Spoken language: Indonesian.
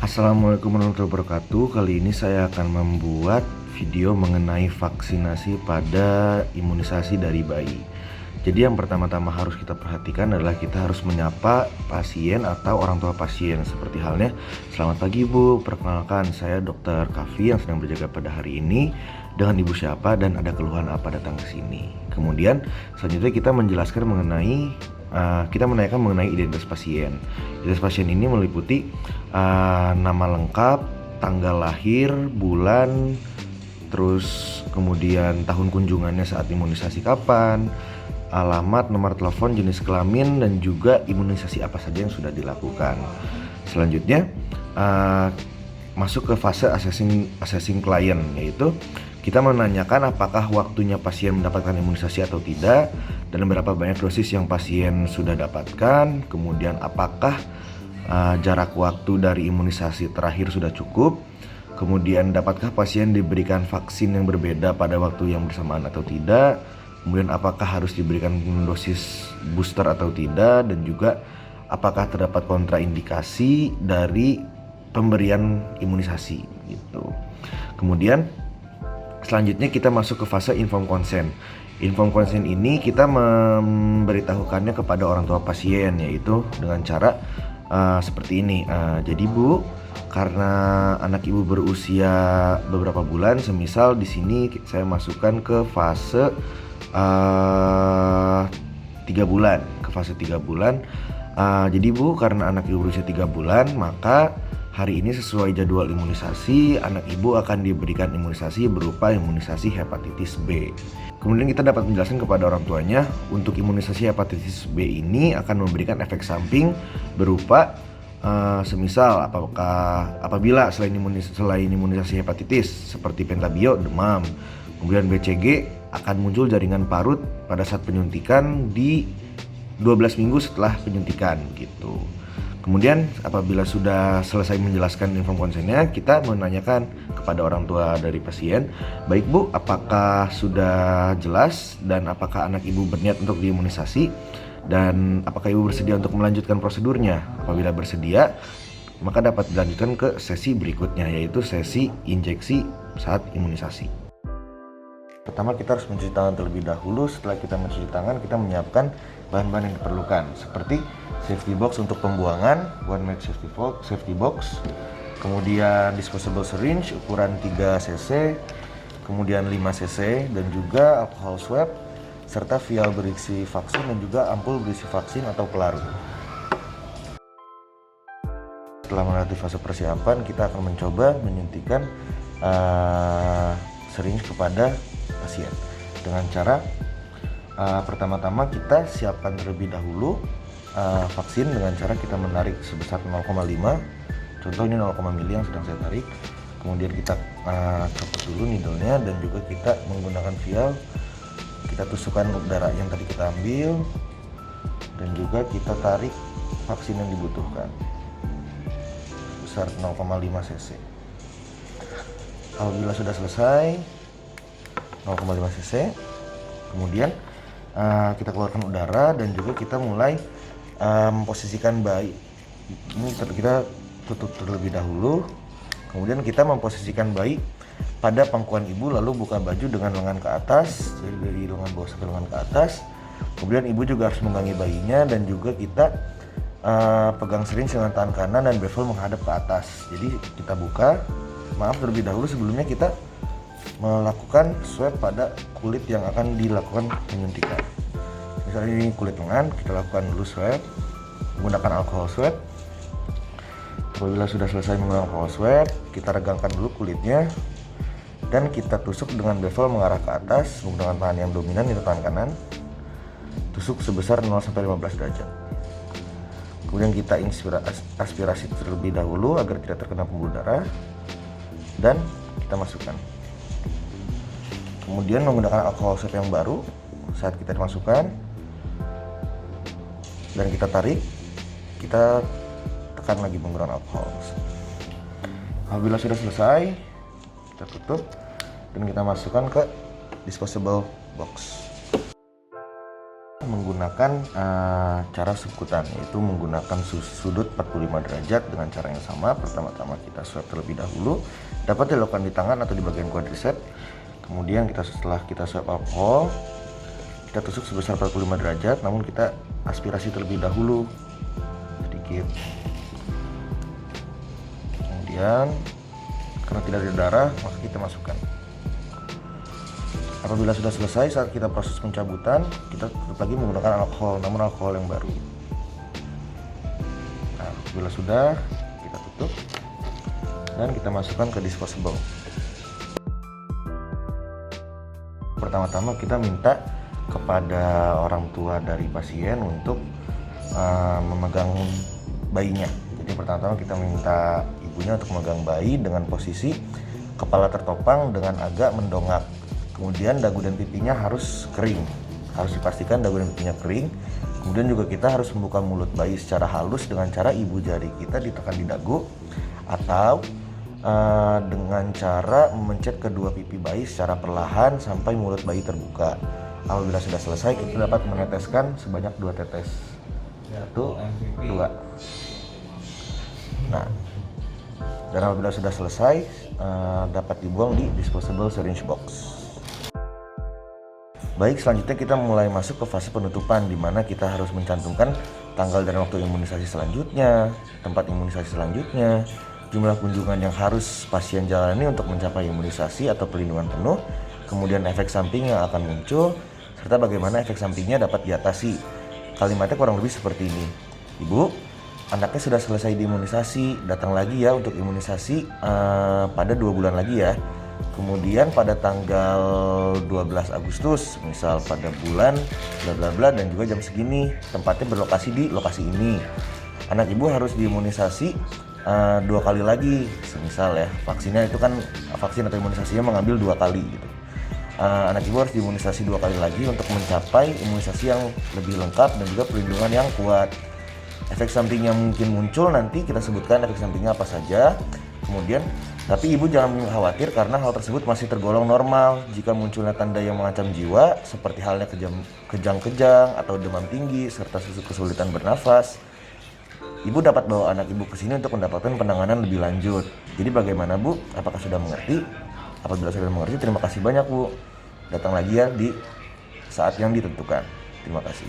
Assalamualaikum warahmatullahi wabarakatuh. Kali ini saya akan membuat video mengenai vaksinasi pada imunisasi dari bayi. Jadi yang pertama-tama harus kita perhatikan adalah kita harus menyapa pasien atau orang tua pasien. Seperti halnya, selamat pagi Bu, perkenalkan saya Dr. Kavi yang sedang berjaga pada hari ini. Dengan Ibu siapa dan ada keluhan apa datang ke sini. Kemudian selanjutnya kita menjelaskan mengenai kita menanyakan mengenai identitas pasien. Identitas pasien ini meliputi nama lengkap, tanggal lahir, bulan, terus kemudian tahun kunjungannya saat imunisasi kapan, alamat, nomor telepon, jenis kelamin, dan juga imunisasi apa saja yang sudah dilakukan. Selanjutnya masuk ke fase assessing client, yaitu kita menanyakan apakah waktunya pasien mendapatkan imunisasi atau tidak, dan berapa banyak dosis yang pasien sudah dapatkan, kemudian apakah jarak waktu dari imunisasi terakhir sudah cukup, kemudian dapatkah pasien diberikan vaksin yang berbeda pada waktu yang bersamaan atau tidak, kemudian apakah harus diberikan dosis booster atau tidak, dan juga apakah terdapat kontraindikasi dari pemberian imunisasi gitu. Kemudian selanjutnya kita masuk ke fase informed consent. Informed consent ini kita memberitahukannya kepada orang tua pasien, yaitu dengan cara seperti ini. Jadi Bu, karena anak Ibu berusia beberapa bulan, semisal di sini saya masukkan ke fase 3 bulan, ke fase 3 bulan. Jadi Bu, karena anak Ibu berusia 3 bulan, maka hari ini sesuai jadwal imunisasi, anak Ibu akan diberikan imunisasi berupa imunisasi hepatitis B. Kemudian kita dapat menjelaskan kepada orang tuanya, untuk imunisasi hepatitis B ini akan memberikan efek samping berupa semisal apabila selain imunisasi hepatitis seperti pentabio, demam, kemudian BCG, akan muncul jaringan parut pada saat penyuntikan di 12 minggu setelah penyuntikan gitu. Kemudian apabila sudah selesai menjelaskan inform konsennya, kita menanyakan kepada orang tua dari pasien, baik Bu, apakah sudah jelas dan apakah anak Ibu berniat untuk diimunisasi, dan apakah Ibu bersedia untuk melanjutkan prosedurnya. Apabila bersedia, maka dapat dilanjutkan ke sesi berikutnya, yaitu sesi injeksi saat imunisasi. Pertama kita harus mencuci tangan terlebih dahulu. Setelah kita mencuci tangan, kita menyiapkan bahan-bahan yang diperlukan, seperti safety box untuk pembuangan, one mag safety box, kemudian disposable syringe ukuran 3 cc, kemudian 5 cc, dan juga alcohol swab, serta vial berisi vaksin dan juga ampul berisi vaksin atau pelarut. Setelah melewati fase persiapan, kita akan mencoba menyuntikkan syringe kepada pasien dengan cara pertama-tama kita siapkan terlebih dahulu vaksin dengan cara kita menarik sebesar 0,5, contoh ini 0,5 mili yang sedang saya tarik. Kemudian kita copot dulu needle-nya, dan juga kita menggunakan vial, kita tusukkan darah yang tadi kita ambil, dan juga kita tarik vaksin yang dibutuhkan besar 0,5 cc. Apabila sudah selesai 0,5 cc, kemudian kita keluarkan udara, dan juga kita mulai memposisikan bayi. Ini kita tutup terlebih dahulu, kemudian kita memposisikan bayi pada pangkuan ibu, lalu buka baju dengan lengan ke atas, jadi dari lengan bawah sampai lengan ke atas. Kemudian ibu juga harus menggangi bayinya, dan juga kita pegang syringe dengan tangan kanan dan bevel menghadap ke atas. Jadi kita buka, terlebih dahulu sebelumnya kita melakukan swab pada kulit yang akan dilakukan penyuntikan. Misalnya ini kulit lengan, kita lakukan dulu swab menggunakan alcohol swab. Apabila sudah selesai menggunakan alcohol swab, kita regangkan dulu kulitnya, dan kita tusuk dengan bevel mengarah ke atas menggunakan tangan yang dominan, itu tangan kanan. Tusuk sebesar 0-15 derajat. Kemudian kita aspirasi terlebih dahulu agar tidak terkena pembuluh darah, dan kita masukkan. Kemudian menggunakan alcohol swab yang baru, saat kita dimasukkan dan kita tarik, kita tekan lagi menggunakan alcohol. Apabila sudah selesai, kita tutup dan kita masukkan ke disposable box. menggunakan cara subkutan, yaitu menggunakan sudut 45 derajat dengan cara yang sama. Pertama-tama kita swab terlebih dahulu, dapat dilakukan di tangan atau di bagian quadriceps. Kemudian setelah kita swab alkohol, kita tusuk sebesar 45 derajat, namun kita aspirasi terlebih dahulu sedikit. Kemudian karena tidak ada darah, maka kita masukkan. Apabila sudah selesai, saat kita proses pencabutan, kita tutup lagi menggunakan alkohol, namun alkohol yang baru. Nah, apabila sudah, kita tutup dan kita masukkan ke disposable. Pertama-tama kita minta kepada orang tua dari pasien untuk memegang bayinya. Jadi pertama-tama kita minta ibunya untuk memegang bayi dengan posisi kepala tertopang dengan agak mendongak. Kemudian dagu dan pipinya harus kering, harus dipastikan dagu dan pipinya kering. Kemudian juga kita harus membuka mulut bayi secara halus dengan cara ibu jari kita ditekan di dagu, atau dengan cara memencet kedua pipi bayi secara perlahan sampai mulut bayi terbuka. Apabila sudah selesai, kita dapat meneteskan sebanyak 2 tetes. 1, 2. Nah, dan apabila sudah selesai, dapat dibuang di disposable syringe box. Baik, selanjutnya kita mulai masuk ke fase penutupan, di mana kita harus mencantumkan tanggal dan waktu imunisasi selanjutnya, tempat imunisasi selanjutnya, jumlah kunjungan yang harus pasien jalani untuk mencapai imunisasi atau perlindungan penuh, kemudian efek samping yang akan muncul, serta bagaimana efek sampingnya dapat diatasi. Kalimatnya kurang lebih seperti ini. Ibu, anaknya sudah selesai diimunisasi, datang lagi ya untuk imunisasi pada 2 bulan lagi ya. Kemudian pada tanggal 12 Agustus, misal pada bulan bla bla bla dan juga jam segini, tempatnya berlokasi di lokasi ini. Anak ibu harus diimunisasi 2 kali lagi, semisal ya, vaksinnya itu kan vaksin atau imunisasinya mengambil 2 kali gitu. Anak ibu harus diimunisasi 2 kali lagi untuk mencapai imunisasi yang lebih lengkap dan juga perlindungan yang kuat. Efek samping yang mungkin muncul nanti kita sebutkan efek sampingnya apa saja. Kemudian, tapi ibu jangan khawatir karena hal tersebut masih tergolong normal. Jika munculnya tanda yang mengancam jiwa seperti halnya kejang-kejang atau demam tinggi serta kesulitan bernafas, ibu dapat bawa anak ibu ke sini untuk mendapatkan penanganan lebih lanjut. Jadi bagaimana Bu? Apakah sudah mengerti? Apabila sudah mengerti, terima kasih banyak Bu. Datang lagi ya di saat yang ditentukan. Terima kasih.